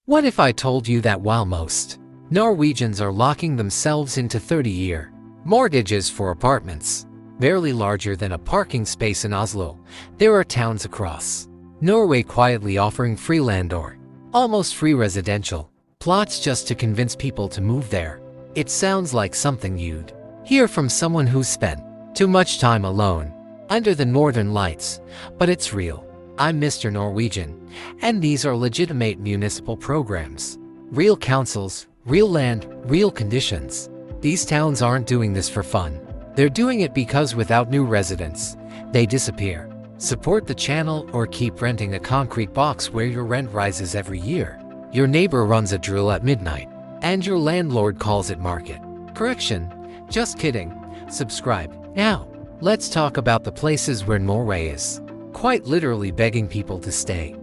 What if I told you that while most Norwegians are locking themselves into 30-year mortgages for apartments, barely larger than a parking space in Oslo, there are towns across Norway quietly offering free land or almost free residential plots just to convince people to move there. It sounds like something you'd hear from someone who's spent too much time alone under the northern lights, but it's real. I'm Mr. Norwegian, and these are legitimate municipal programs. Real councils, real land, real conditions. These towns aren't doing this for fun. They're doing it because without new residents, they disappear. Support the channel or keep renting a concrete box where your rent rises every year. Your neighbor runs a drill at midnight, and your landlord calls it market correction. Just kidding. Subscribe now. Let's talk about the places where Norway is quite literally begging people to stay.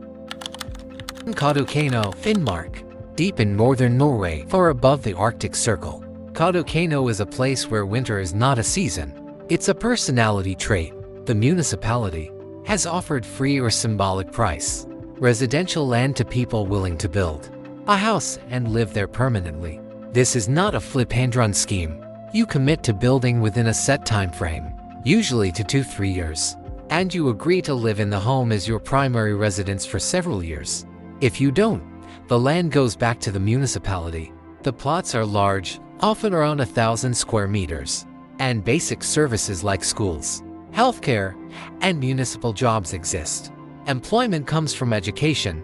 Kautokeino, Finnmark. Deep in northern Norway, far above the Arctic Circle, Kautokeino is a place where winter is not a season. It's a personality trait. The municipality has offered free or symbolic price residential land to people willing to build a house and live there permanently. This is not a flip and run scheme. You commit to building within a set time frame, usually to 2-3 years, and you agree to live in the home as your primary residence for several years. If you don't, the land goes back to the municipality. The plots are large, often around 1,000 square meters, and basic services like schools, healthcare, and municipal jobs exist. Employment comes from education,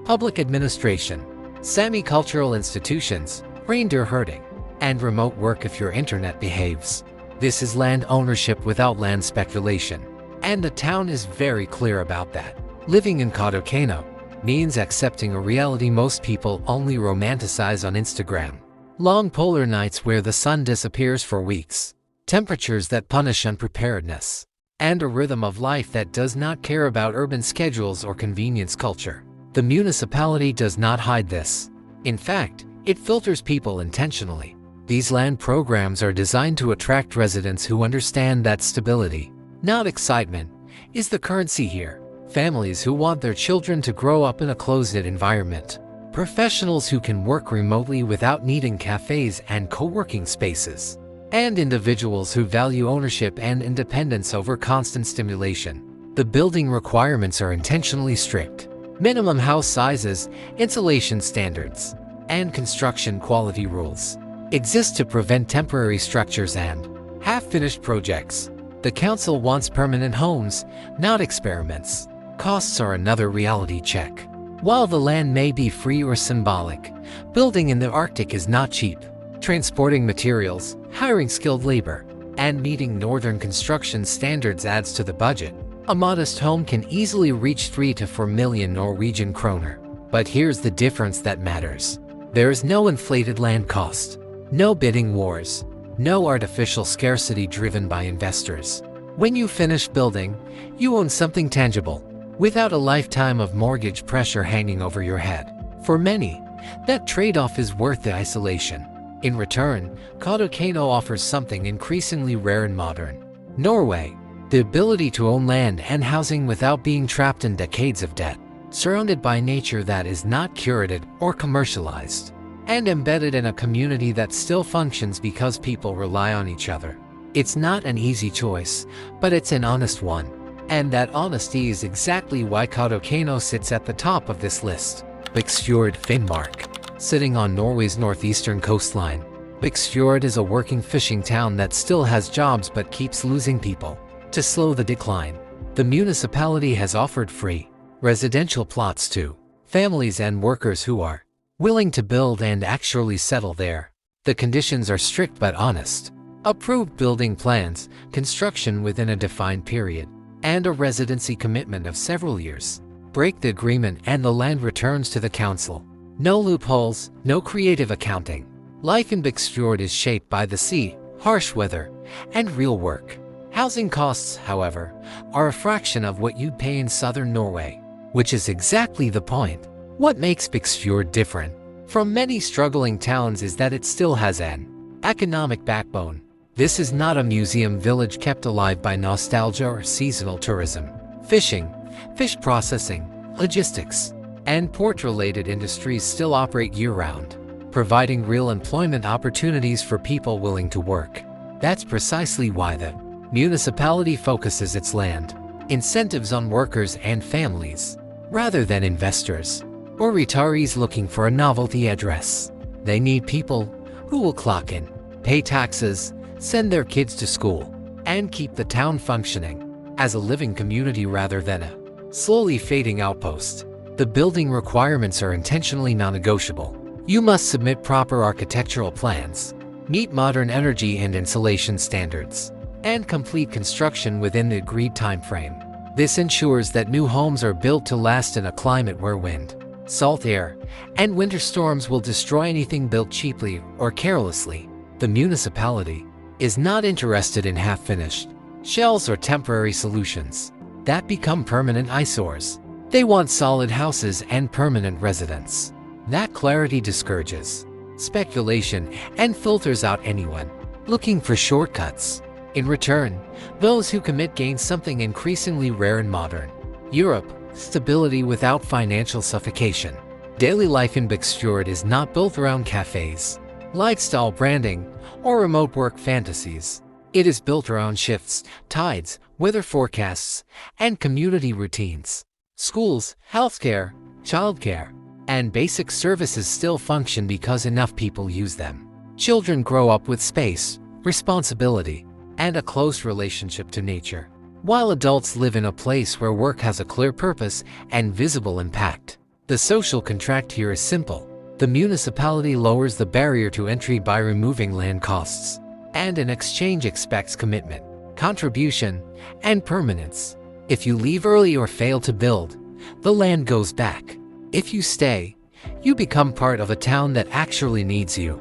public administration, semi-cultural institutions, reindeer herding, and remote work if your internet behaves. This is land ownership without land speculation, and the town is very clear about that. Living in Kautokeino means accepting a reality most people only romanticize on Instagram. Long polar nights where the sun disappears for weeks, temperatures that punish unpreparedness, and a rhythm of life that does not care about urban schedules or convenience culture. The municipality does not hide this. In fact, it filters people intentionally. These land programs are designed to attract residents who understand that stability, not excitement, is the currency here. Families who want their children to grow up in a closed-knit environment. Professionals who can work remotely without needing cafes and co-working spaces. And individuals who value ownership and independence over constant stimulation. The building requirements are intentionally strict. Minimum house sizes, insulation standards, and construction quality rules exist to prevent temporary structures and half-finished projects. The council wants permanent homes, not experiments. Costs are another reality check. While the land may be free or symbolic, building in the Arctic is not cheap. Transporting materials, hiring skilled labor, and meeting northern construction standards adds to the budget. A modest home can easily reach 3 to 4 million Norwegian kroner. But here's the difference that matters. There is no inflated land cost, no bidding wars, no artificial scarcity driven by investors. When you finish building, you own something tangible, without a lifetime of mortgage pressure hanging over your head. For many, that trade-off is worth the isolation. In return, Kautokeino offers something increasingly rare in modern Norway: the ability to own land and housing without being trapped in decades of debt, surrounded by nature that is not curated or commercialized, and embedded in a community that still functions because people rely on each other. It's not an easy choice, but it's an honest one. And that honesty is exactly why Kautokeino sits at the top of this list. Viksfjord, Finnmark. Sitting on Norway's northeastern coastline, Viksfjord is a working fishing town that still has jobs but keeps losing people. To slow the decline, the municipality has offered free residential plots to families and workers who are willing to build and actually settle there. The conditions are strict but honest. Approved building plans, construction within a defined period, and a residency commitment of several years. Break the agreement and the land returns to the council. No loopholes, no creative accounting. Life in Viksfjord is shaped by the sea, harsh weather, and real work. Housing costs, however, are a fraction of what you'd pay in southern Norway, which is exactly the point. What makes Viksfjord different from many struggling towns is that it still has an economic backbone. This is not a museum village kept alive by nostalgia or seasonal tourism. Fishing, fish processing, logistics, and port-related industries still operate year-round, providing real employment opportunities for people willing to work. That's precisely why the municipality focuses its land incentives on workers and families, rather than investors or retirees looking for a novelty address. They need people who will clock in, pay taxes, send their kids to school, and keep the town functioning as a living community rather than a slowly fading outpost. The building requirements are intentionally non-negotiable. You must submit proper architectural plans, meet modern energy and insulation standards, and complete construction within the agreed time frame. This ensures that new homes are built to last in a climate where wind, salt air, and winter storms will destroy anything built cheaply or carelessly. The municipality is not interested in half-finished shells or temporary solutions that become permanent eyesores. They want solid houses and permanent residents. That clarity discourages speculation and filters out anyone looking for shortcuts. In return, those who commit gain something increasingly rare in modern Europe: stability without financial suffocation. Daily life in Bixfjord is not built around cafes, lifestyle branding, or remote work fantasies. It is built around shifts, tides, weather forecasts, and community routines. Schools, healthcare, childcare, and basic services still function because enough people use them. Children grow up with space, responsibility, and a close relationship to nature, while adults live in a place where work has a clear purpose and visible impact. The social contract here is simple. The municipality lowers the barrier to entry by removing land costs, and in exchange expects commitment, contribution, and permanence. If you leave early or fail to build, the land goes back. If you stay, you become part of a town that actually needs you.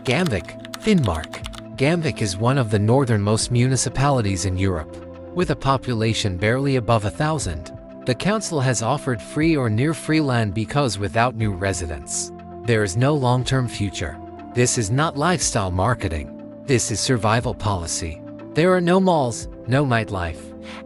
Gamvik, Finnmark. Gamvik is one of the northernmost municipalities in Europe, with a population barely above 1,000. The council has offered free or near-free land because without new residents, there is no long-term future. This is not lifestyle marketing. This is survival policy. There are no malls, no nightlife,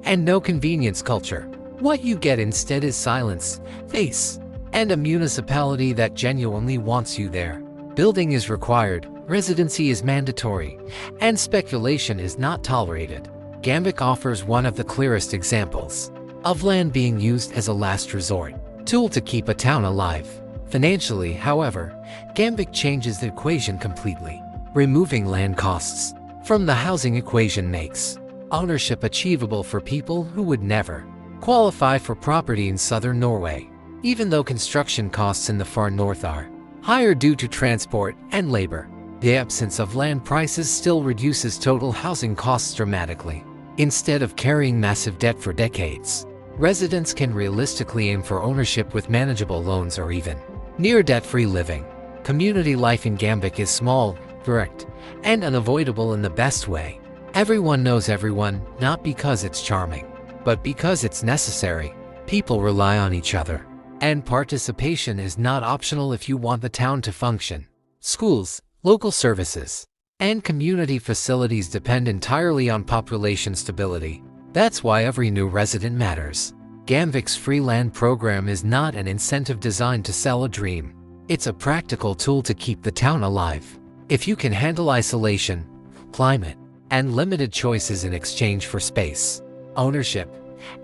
and no convenience culture. What you get instead is silence, face, and a municipality that genuinely wants you there. Building is required, residency is mandatory, and speculation is not tolerated. Gamvik offers one of the clearest examples of land being used as a last resort tool to keep a town alive. Financially, however, Gamvik changes the equation completely. Removing land costs from the housing equation makes ownership achievable for people who would never qualify for property in southern Norway, even though construction costs in the far north are higher due to transport and labor. The absence of land prices still reduces total housing costs dramatically. Instead of carrying massive debt for decades, residents can realistically aim for ownership with manageable loans or even near debt-free living. Community life in Gamvik is small, direct, and unavoidable in the best way. Everyone knows everyone, not because it's charming, but because it's necessary. People rely on each other, and participation is not optional if you want the town to function. Schools, local services, and community facilities depend entirely on population stability. That's why every new resident matters. Gamvik's free land program is not an incentive designed to sell a dream. It's a practical tool to keep the town alive. If you can handle isolation, climate, and limited choices in exchange for space, ownership,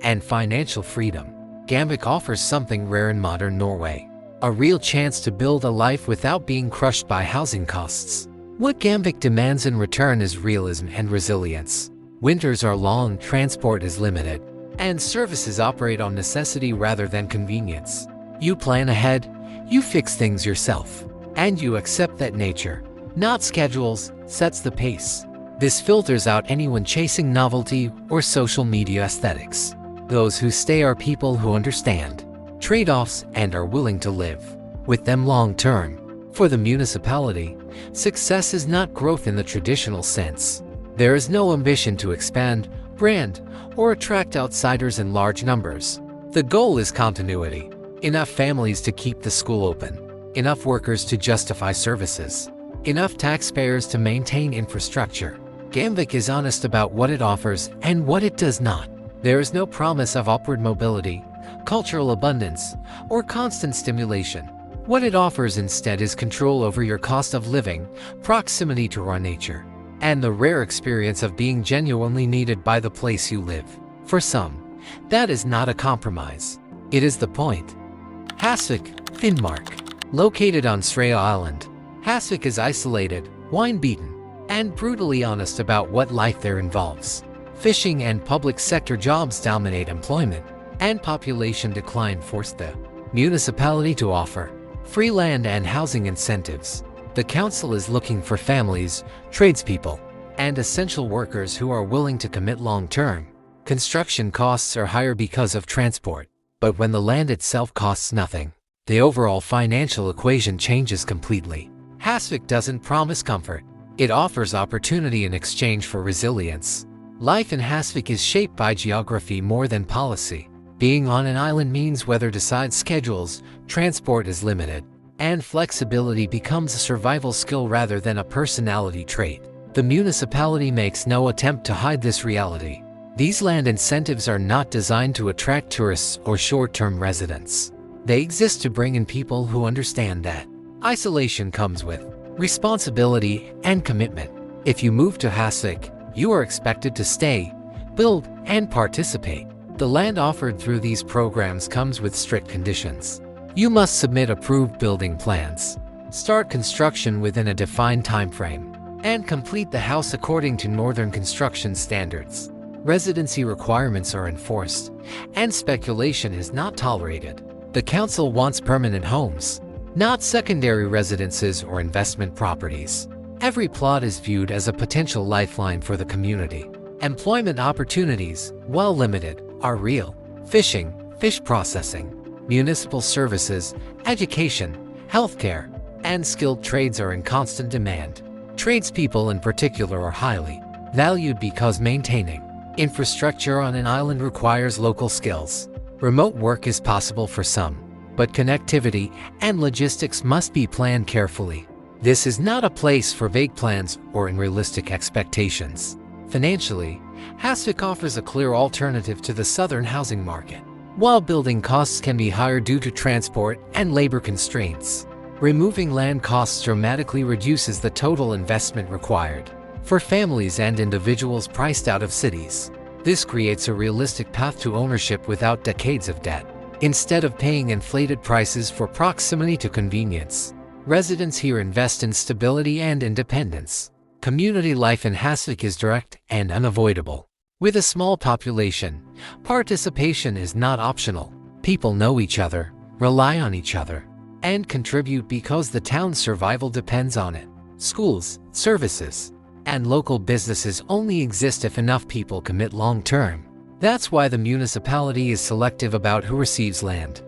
and financial freedom, Gamvik offers something rare in modern Norway: a real chance to build a life without being crushed by housing costs. What Gamvik demands in return is realism and resilience. Winters are long, transport is limited, and services operate on necessity rather than convenience. You plan ahead, you fix things yourself, and you accept that nature, not schedules, sets the pace. This filters out anyone chasing novelty or social media aesthetics. Those who stay are people who understand trade-offs and are willing to live with them long-term. For the municipality, success is not growth in the traditional sense. There is no ambition to expand, brand, or attract outsiders in large numbers. The goal is continuity. Enough families to keep the school open, enough workers to justify services, enough taxpayers to maintain infrastructure. Gamvik is honest about what it offers and what it does not. There is no promise of upward mobility, cultural abundance, or constant stimulation. What it offers instead is control over your cost of living, proximity to raw nature, and the rare experience of being genuinely needed by the place you live. For some, that is not a compromise. It is the point. Hasvik, Finnmark. Located on Sraya Island, Hasvik is isolated, wine-beaten, and brutally honest about what life there involves. Fishing and public sector jobs dominate employment, and population decline forced the municipality to offer free land and housing incentives. The council is looking for families, tradespeople, and essential workers who are willing to commit long-term. Construction costs are higher because of transport, but when the land itself costs nothing, the overall financial equation changes completely. Hasvik doesn't promise comfort. It offers opportunity in exchange for resilience. Life in Hasvik is shaped by geography more than policy. Being on an island means weather decides schedules, transport is limited, and flexibility becomes a survival skill rather than a personality trait. The municipality makes no attempt to hide this reality. These land incentives are not designed to attract tourists or short-term residents. They exist to bring in people who understand that isolation comes with responsibility and commitment. If you move to Hasvik, you are expected to stay, build, and participate. The land offered through these programs comes with strict conditions. You must submit approved building plans, start construction within a defined time frame, and complete the house according to northern construction standards. Residency requirements are enforced, and speculation is not tolerated. The council wants permanent homes, not secondary residences or investment properties. Every plot is viewed as a potential lifeline for the community. Employment opportunities, while limited, are real. Fishing, fish processing, municipal services, education, healthcare, and skilled trades are in constant demand. Tradespeople in particular are highly valued because maintaining infrastructure on an island requires local skills. Remote work is possible for some, but connectivity and logistics must be planned carefully. This is not a place for vague plans or unrealistic expectations. Financially, Hasvik offers a clear alternative to the southern housing market. While building costs can be higher due to transport and labor constraints, removing land costs dramatically reduces the total investment required for families and individuals priced out of cities. This creates a realistic path to ownership without decades of debt. Instead of paying inflated prices for proximity to convenience, residents here invest in stability and independence. Community life in Hasvik is direct and unavoidable. With a small population, participation is not optional. People know each other, rely on each other, and contribute because the town's survival depends on it. Schools, services, and local businesses only exist if enough people commit long-term. That's why the municipality is selective about who receives land.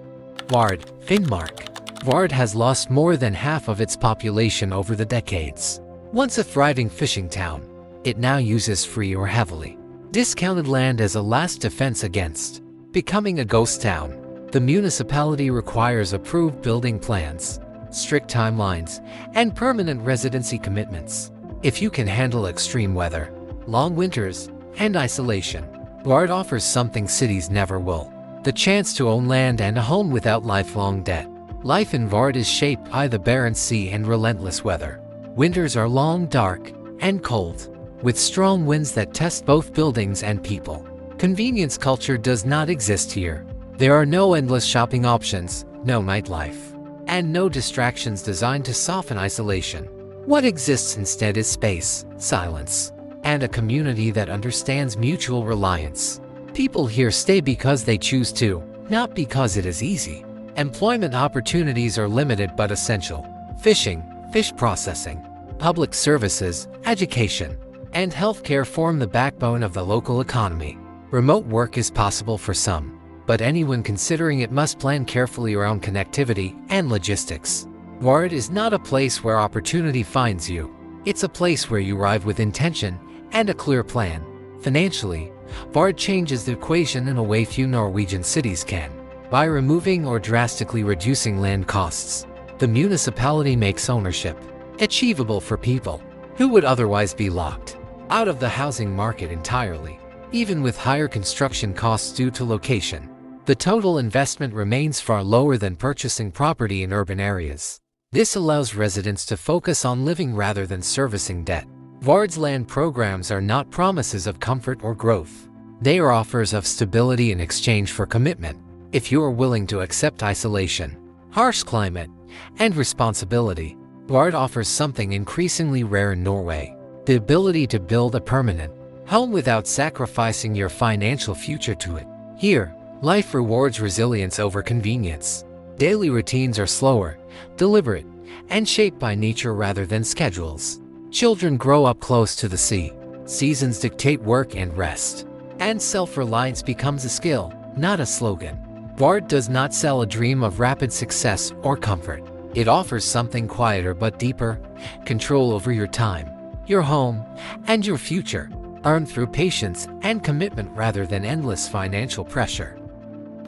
Vard, Finnmark. Vard has lost more than half of its population over the decades. Once a thriving fishing town, it now uses free or heavily discounted land as a last defense against becoming a ghost town. The municipality requires approved building plans, strict timelines, and permanent residency commitments. If you can handle extreme weather, long winters, and isolation, Vard offers something cities never will: the chance to own land and a home without lifelong debt. Life in Vard is shaped by the Barents Sea and relentless weather. Winters are long, dark, and cold, with strong winds that test both buildings and people. Convenience culture does not exist here. There are no endless shopping options, no nightlife, and no distractions designed to soften isolation. What exists instead is space, silence, and a community that understands mutual reliance. People here stay because they choose to, not because it is easy. Employment opportunities are limited but essential. Fishing, fish processing, public services, education, and healthcare form the backbone of the local economy. Remote work is possible for some, but anyone considering it must plan carefully around connectivity and logistics. Vard is not a place where opportunity finds you. It's a place where you arrive with intention and a clear plan. Financially, Vard changes the equation in a way few Norwegian cities can. By removing or drastically reducing land costs, the municipality makes ownership achievable for people who would otherwise be locked out of the housing market entirely. Even with higher construction costs due to location, The total investment remains far lower than purchasing property in urban areas. This allows residents to focus on living rather than servicing debt. Vard's land programs are not promises of comfort or growth. They are offers of stability in exchange for commitment. If you are willing to accept isolation, harsh climate, and responsibility, Vard offers something increasingly rare in Norway: the ability to build a permanent home without sacrificing your financial future to it. Here, life rewards resilience over convenience. Daily routines are slower, deliberate, and shaped by nature rather than schedules. Children grow up close to the sea. Seasons dictate work and rest. And self-reliance becomes a skill, not a slogan. Vard does not sell a dream of rapid success or comfort. It offers something quieter but deeper: control over your time, your home, and your future, earned through patience and commitment rather than endless financial pressure.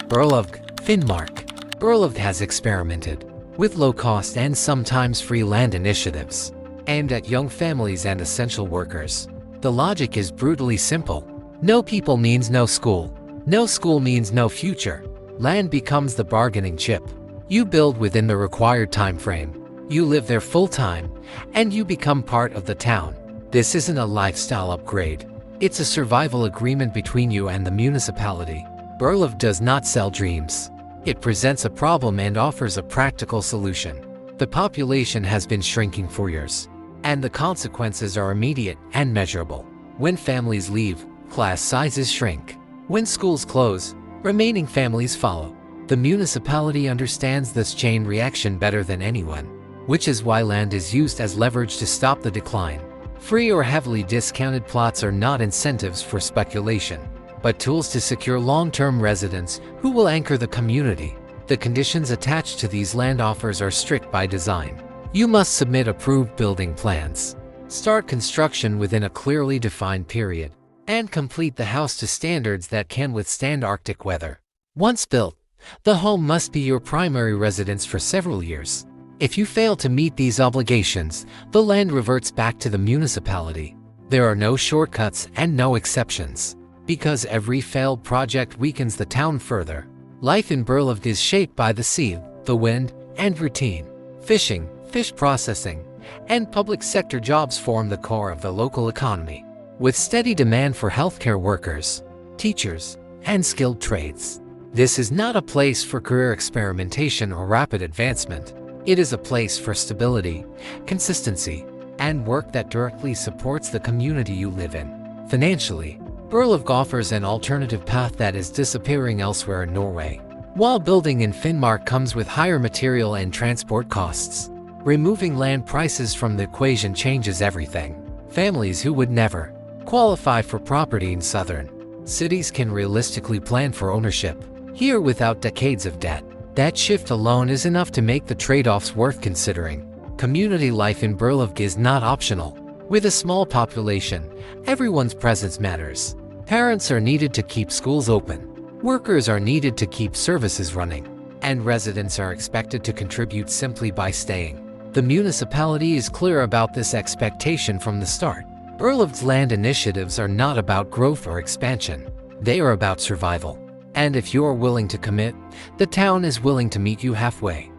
Relocate, Finnmark. Relocate has experimented with low-cost and sometimes free land initiatives aimed at young families and essential workers. The logic is brutally simple. No people means no school. No school means no future. Land becomes the bargaining chip. You build within the required time frame. You live there full-time, and you become part of the town. This isn't a lifestyle upgrade. It's a survival agreement between you and the municipality. Relocate does not sell dreams. It presents a problem and offers a practical solution. The population has been shrinking for years, and the consequences are immediate and measurable. When families leave, class sizes shrink. When schools close, remaining families follow. The municipality understands this chain reaction better than anyone, which is why land is used as leverage to stop the decline. Free or heavily discounted plots are not incentives for speculation, but tools to secure long-term residents who will anchor the community. The conditions attached to these land offers are strict by design. You must submit approved building plans, start construction within a clearly defined period, and complete the house to standards that can withstand Arctic weather. Once built, the home must be your primary residence for several years. If you fail to meet these obligations, the land reverts back to the municipality. There are no shortcuts and no exceptions, because every failed project weakens the town further. Life in Relocate is shaped by the sea, the wind, and routine. Fishing, fish processing, and public sector jobs form the core of the local economy, with steady demand for healthcare workers, teachers, and skilled trades. This is not a place for career experimentation or rapid advancement. It is a place for stability, consistency, and work that directly supports the community you live in. Financially, Relocate offers an alternative path that is disappearing elsewhere in Norway. While building in Finnmark comes with higher material and transport costs, removing land prices from the equation changes everything. Families who would never qualify for property in southern cities can realistically plan for ownership here without decades of debt. That shift alone is enough to make the trade-offs worth considering. Community life in Relocate is not optional. With a small population, everyone's presence matters. Parents are needed to keep schools open. Workers are needed to keep services running. And residents are expected to contribute simply by staying. The municipality is clear about this expectation from the start. Relocate's land initiatives are not about growth or expansion. They are about survival. And if you are willing to commit, the town is willing to meet you halfway.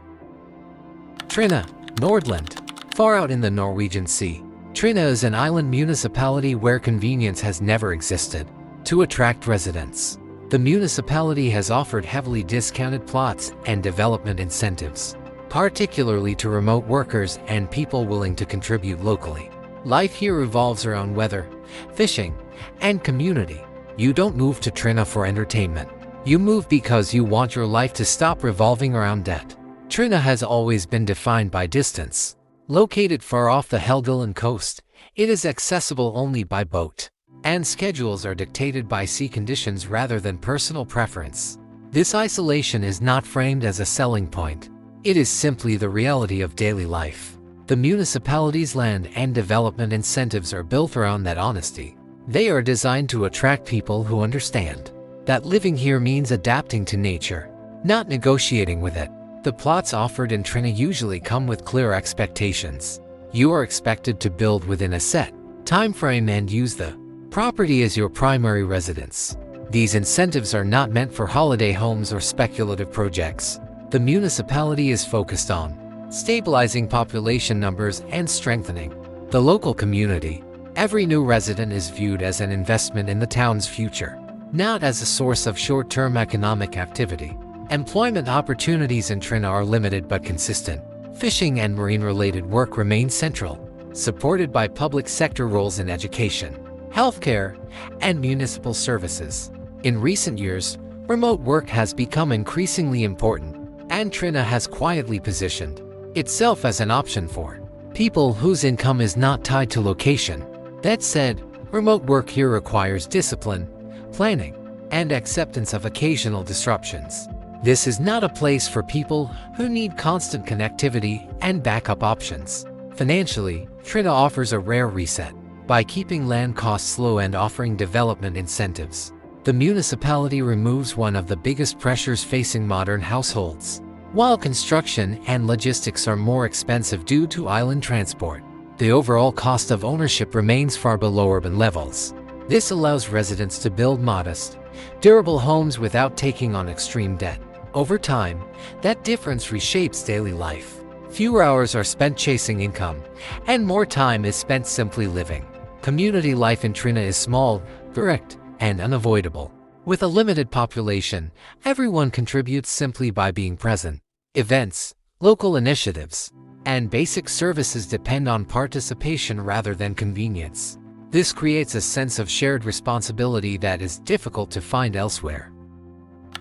Tryna, Nordland. Far out in the Norwegian Sea, Tryna is an island municipality where convenience has never existed. To attract residents, the municipality has offered heavily discounted plots and development incentives, particularly to remote workers and people willing to contribute locally. Life here revolves around weather, fishing, and community. You don't move to Tryna for entertainment. You move because you want your life to stop revolving around debt. Tryna has always been defined by distance. Located far off the Helgeland coast, it is accessible only by boat, and schedules are dictated by sea conditions rather than personal preference. This isolation is not framed as a selling point. It is simply the reality of daily life. The municipality's land and development incentives are built around that honesty. They are designed to attract people who understand that living here means adapting to nature, not negotiating with it. The plots offered in Tryna usually come with clear expectations. You are expected to build within a set time frame and use the property as your primary residence. These incentives are not meant for holiday homes or speculative projects. The municipality is focused on stabilizing population numbers and strengthening the local community. Every new resident is viewed as an investment in the town's future, not as a source of short-term economic activity. Employment opportunities in Trinna are limited but consistent. Fishing and marine-related work remain central, supported by public sector roles in education, healthcare, and municipal services. In recent years, remote work has become increasingly important, and Trinna has quietly positioned itself as an option for people whose income is not tied to location. That said, remote work here requires discipline, planning, and acceptance of occasional disruptions. This is not a place for people who need constant connectivity and backup options. Financially, Trinna offers a rare reset. By keeping land costs low and offering development incentives, the municipality removes one of the biggest pressures facing modern households. While construction and logistics are more expensive due to island transport, the overall cost of ownership remains far below urban levels. This allows residents to build modest, durable homes without taking on extreme debt. Over time, that difference reshapes daily life. Fewer hours are spent chasing income, and more time is spent simply living. Community life in Trinna is small, direct, and unavoidable. With a limited population, everyone contributes simply by being present. Events, local initiatives, and basic services depend on participation rather than convenience. This creates a sense of shared responsibility that is difficult to find elsewhere.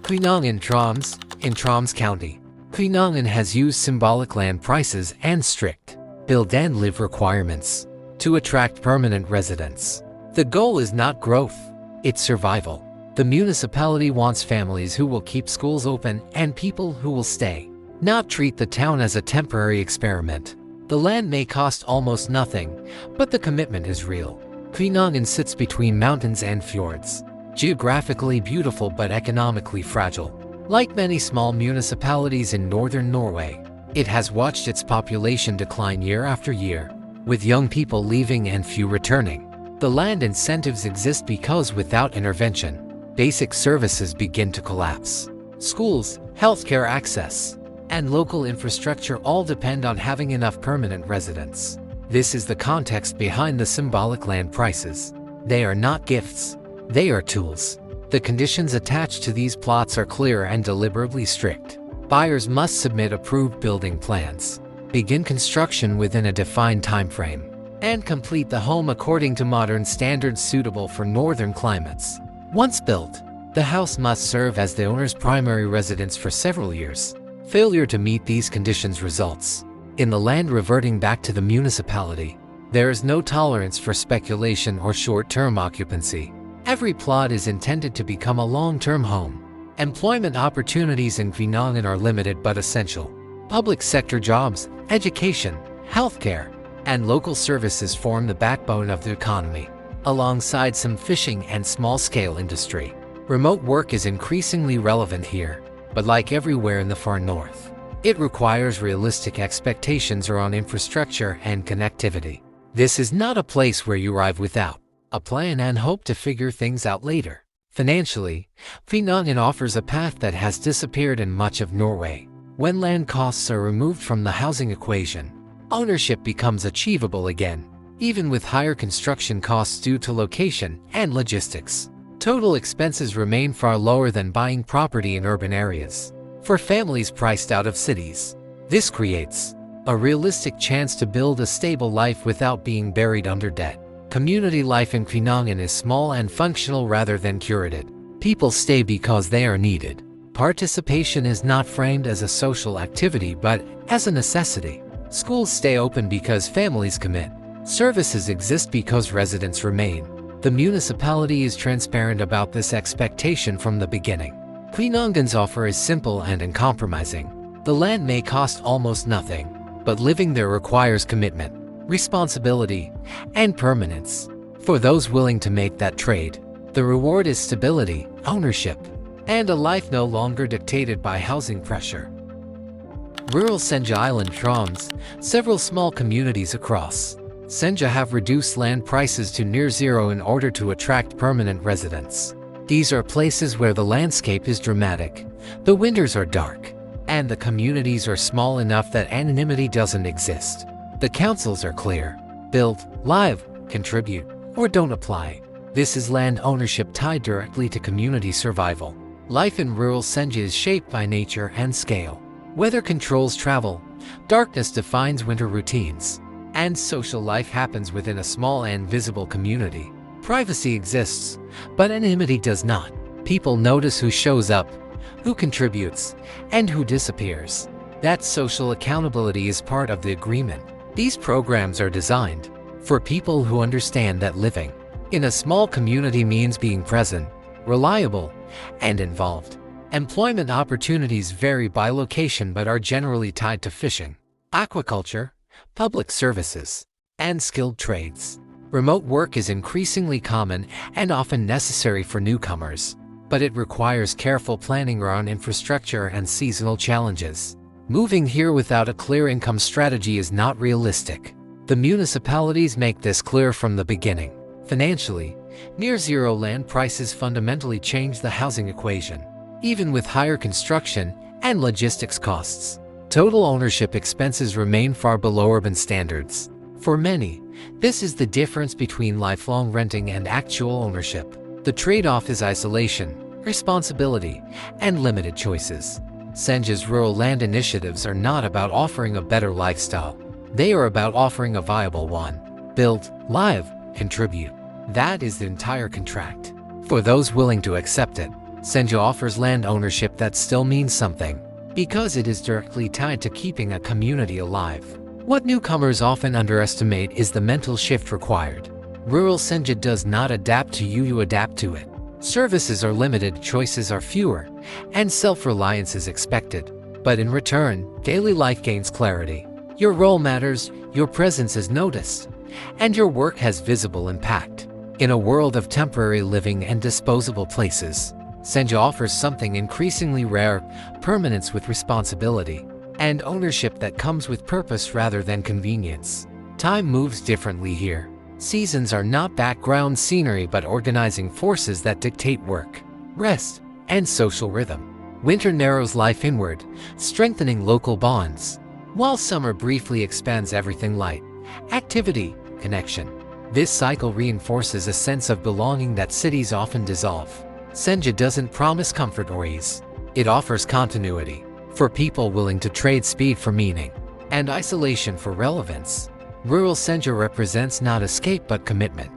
Kvinong in Troms County. Kvinong has used symbolic land prices and strict build and live requirements to attract permanent residents. The goal is not growth, it's survival. The municipality wants families who will keep schools open and people who will stay, not treat the town as a temporary experiment. The land may cost almost nothing, but the commitment is real. Kvinong sits between mountains and fjords, geographically beautiful but economically fragile. Like many small municipalities in northern Norway, it has watched its population decline year after year, with young people leaving and few returning. The land incentives exist because without intervention, basic services begin to collapse. Schools, healthcare access, and local infrastructure all depend on having enough permanent residents. This is the context behind the symbolic land prices. They are not gifts, they are tools. The conditions attached to these plots are clear and deliberately strict. Buyers must submit approved building plans, begin construction within a defined time frame, and complete the home according to modern standards suitable for northern climates. Once built, the house must serve as the owner's primary residence for several years. Failure to meet these conditions results in the land reverting back to the municipality. There is no tolerance for speculation or short-term occupancy. Every plot is intended to become a long-term home. Employment opportunities in Kvinong are limited but essential. Public sector jobs, education, healthcare, and local services form the backbone of the economy, alongside some fishing and small-scale industry. Remote work is increasingly relevant here, but like everywhere in the far north, it requires realistic expectations around infrastructure and connectivity. This is not a place where you arrive without a plan and hope to figure things out later. Financially, Kvinong offers a path that has disappeared in much of Norway. When land costs are removed from the housing equation, ownership becomes achievable again, even with higher construction costs due to location and logistics. Total expenses remain far lower than buying property in urban areas. For families priced out of cities, this creates a realistic chance to build a stable life without being buried under debt. Community life in Kvinong is small and functional rather than curated. People stay because they are needed. Participation is not framed as a social activity but as a necessity. Schools stay open because families commit. Services exist because residents remain. The municipality is transparent about this expectation from the beginning. Kvinong's offer is simple and uncompromising. The land may cost almost nothing, but living there requires commitment, responsibility, and permanence. For those willing to make that trade, the reward is stability, ownership, and a life no longer dictated by housing pressure. Rural Senja Island Troms. Several small communities across Senja have reduced land prices to near zero in order to attract permanent residents. These are places where the landscape is dramatic, the winters are dark, and the communities are small enough that anonymity doesn't exist. The councils are clear: build, live, contribute, or don't apply. This is land ownership tied directly to community survival. Life in rural Senja is shaped by nature and scale. Weather controls travel, darkness defines winter routines, and social life happens within a small and visible community. Privacy exists, but anonymity does not. People notice who shows up, who contributes, and who disappears. That social accountability is part of the agreement. These programs are designed for people who understand that living in a small community means being present, reliable, and involved. Employment opportunities vary by location but are generally tied to fishing, aquaculture, public services, and skilled trades. Remote work is increasingly common and often necessary for newcomers, but it requires careful planning around infrastructure and seasonal challenges. Moving here without a clear income strategy is not realistic. The municipalities make this clear from the beginning. Financially, near-zero land prices fundamentally change the housing equation. Even with higher construction and logistics costs, total ownership expenses remain far below urban standards. For many, this is the difference between lifelong renting and actual ownership. The trade-off is isolation, responsibility, and limited choices. Senja's rural land initiatives are not about offering a better lifestyle. They are about offering a viable one. Build, live, contribute. That is the entire contract. For those willing to accept it, Senja offers land ownership that still means something, because it is directly tied to keeping a community alive. What newcomers often underestimate is the mental shift required. Rural Senja does not adapt to you, you adapt to it. Services are limited, choices are fewer, and self-reliance is expected. But in return, daily life gains clarity. Your role matters, your presence is noticed, and your work has visible impact. In a world of temporary living and disposable places, Senja offers something increasingly rare: permanence with responsibility, and ownership that comes with purpose rather than convenience. Time moves differently here. Seasons are not background scenery but organizing forces that dictate work, rest, and social rhythm. Winter narrows life inward, strengthening local bonds, while summer briefly expands everything: light, activity, connection. This cycle reinforces a sense of belonging that cities often dissolve. Senja doesn't promise comfort or ease. It offers continuity for people willing to trade speed for meaning and isolation for relevance. Rural Senja represents not escape but commitment.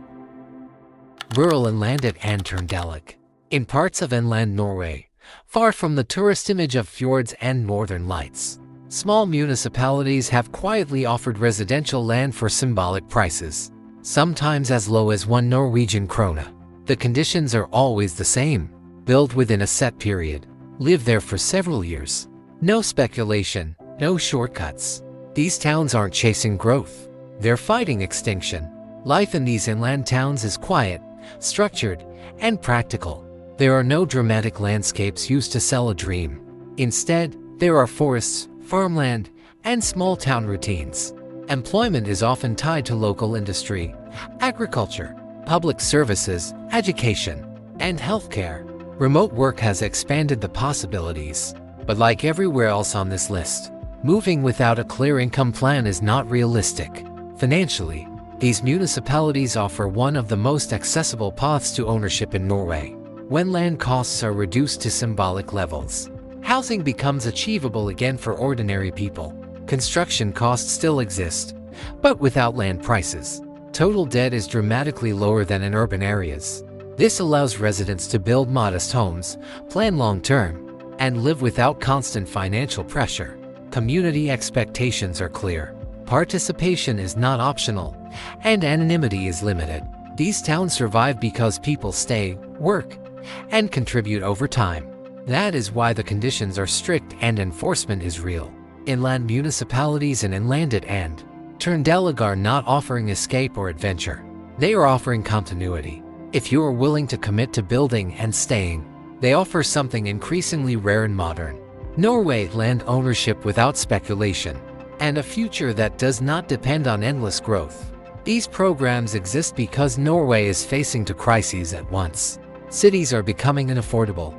Rural inlanded and Trøndelag. In parts of inland Norway, far from the tourist image of fjords and northern lights, small municipalities have quietly offered residential land for symbolic prices, sometimes as low as 1 Norwegian krone. The conditions are always the same: build within a set period, live there for several years. No speculation, no shortcuts. These towns aren't chasing growth, they're fighting extinction. Life in these inland towns is quiet, structured, and practical. There are no dramatic landscapes used to sell a dream. Instead, there are forests, farmland, and small town routines. Employment is often tied to local industry, agriculture, public services, education, and healthcare. Remote work has expanded the possibilities, but like everywhere else on this list, moving without a clear income plan is not realistic. Financially, these municipalities offer one of the most accessible paths to ownership in Norway. When land costs are reduced to symbolic levels, housing becomes achievable again for ordinary people. Construction costs still exist, but without land prices, total debt is dramatically lower than in urban areas. This allows residents to build modest homes, plan long-term, and live without constant financial pressure. Community expectations are clear. Participation is not optional, and anonymity is limited. These towns survive because people stay, work, and contribute over time. That is why the conditions are strict and enforcement is real. Inland municipalities and inlanded and Trøndelag are not offering escape or adventure. They are offering continuity. If you are willing to commit to building and staying, they offer something increasingly rare and modern: Norway, land ownership without speculation, and a future that does not depend on endless growth. These programs exist because Norway is facing two crises at once: Cities are becoming unaffordable,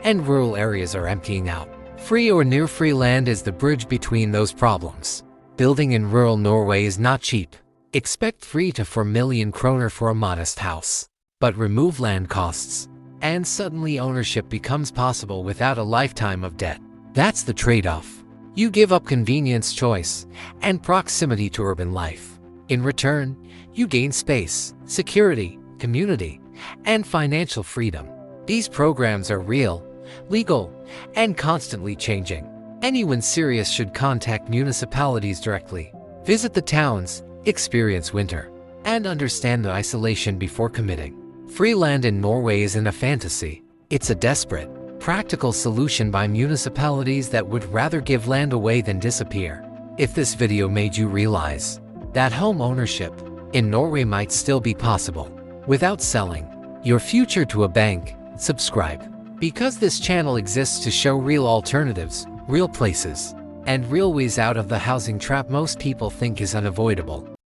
and rural areas are emptying out. Free or near free land is the bridge between those problems. Building in rural Norway is not cheap. Expect 3 to 4 million kroner for a modest house. But remove land costs, and suddenly ownership becomes possible without a lifetime of debt. That's the trade-off. You give up convenience, choice, and proximity to urban life. In return, you gain space, security, community, and financial freedom. These programs are real, legal, and constantly changing. Anyone serious should contact municipalities directly. Visit the towns, experience winter, and understand the isolation before committing. Free land in Norway isn't a fantasy. It's a desperate, practical solution by municipalities that would rather give land away than disappear. If this video made you realize that home ownership in Norway might still be possible without selling your future to a bank, subscribe. Because this channel exists to show real alternatives, real places, and real ways out of the housing trap most people think is unavoidable.